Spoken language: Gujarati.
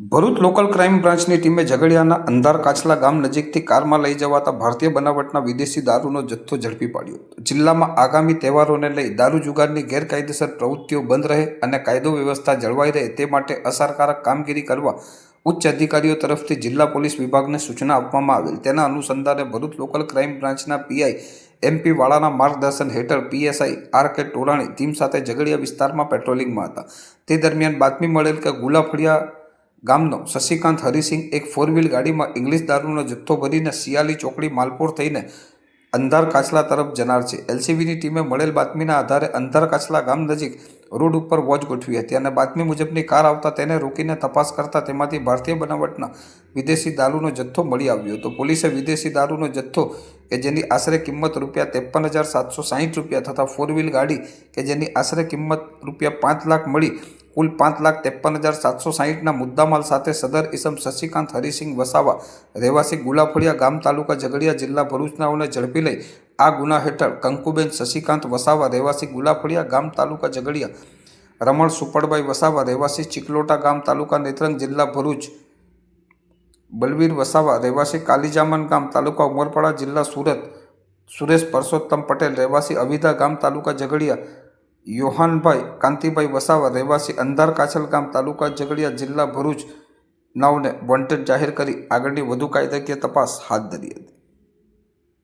ભરૂચ લોકલ ક્રાઇમ બ્રાન્ચની ટીમે ઝઘડિયાના અંધાર કાછલા ગામ નજીકથી કારમાં લઈ જવાતા ભારતીય બનાવટના વિદેશી દારૂનો જથ્થો ઝડપી પાડ્યો. જિલ્લામાં આગામી તહેવારોને લઈ દારૂ જુગારની ગેરકાયદેસર પ્રવૃત્તિઓ બંધ રહે અને કાયદો વ્યવસ્થા જળવાઈ રહે તે માટે અસરકારક કામગીરી કરવા ઉચ્ચ અધિકારીઓ તરફથી જિલ્લા પોલીસ વિભાગને સૂચના આપવામાં આવેલ. તેના અનુસંધાને ભરૂચ લોકલ ક્રાઇમ બ્રાન્ચના પીઆઈ MP વાળાના માર્ગદર્શન હેઠળ PSI RK ટોરાણી ટીમ સાથે ઝઘડિયા વિસ્તારમાં પેટ્રોલિંગમાં હતા. તે દરમિયાન બાતમી મળેલ કે ગુલાફળિયા ગામનો શશિકાંત હરિસિંહ એક 4 વ્હીલ ગાડીમાં ઇંગ્લિશ દારૂનો જથ્થો ભરીને સિયાલી ચોકડી માલપુર થઈને અંધાર કાછલા તરફ જનાર છે. LCBની ટીમે મળેલ બાતમીના આધારે અંધાર કાછલા ગામ નજીક રોડ ઉપર વોચ ગોઠવી હતી અને બાતમી મુજબની કાર આવતા તેને રોકીને તપાસ કરતા તેમાંથી ભારતીય બનાવટના વિદેશી દારૂનો જથ્થો મળી આવ્યો હતો. પોલીસે વિદેશી દારૂનો જથ્થો કે જેની આશરે કિંમત ₹53,760 તથા 4 વ્હીલ ગાડી કે જેની આશરે કિંમત ₹5 લાખ મળી કુલ ₹5,53,760ના મુદ્દામાલ સાથે સદર ઇસમ શશિકાંત હરિસિંહ વસાવા રહેવાસી ગુલાફળિયા ગામ તાલુકા ઝઘડિયા જિલ્લા ભરૂચનાઓને ઝડપી લઈ આ ગુના હેઠળ કંકુબેન શશિકાંત વસાવા રહેવાસી ગુલાફળિયા ગામ તાલુકા ઝઘડિયા, રમણ સુપડભાઈ વસાવા રહેવાસી ચિકલોટા ગામ તાલુકા નેત્રંગ જિલ્લા ભરૂચ, બલવીર વસાવા રહેવાસી કાલીજામન ગામ તાલુકા ઉમરપાડા જિલ્લા સુરત, સુરેશ પરસોત્તમ પટેલ રહેવાસી અવિધા ગામ તાલુકા ઝઘડિયા, યોહાનભાઈ કાંતિભાઈ વસાવા રહેવાસી અંધાર કાછલ ગામ તાલુકા ઝઘડિયા જિલ્લા ભરૂચ નાઓને વોન્ટેડ જાહેર કરી આગળની વધુ કાયદાકીય તપાસ હાથ ધરી હતી.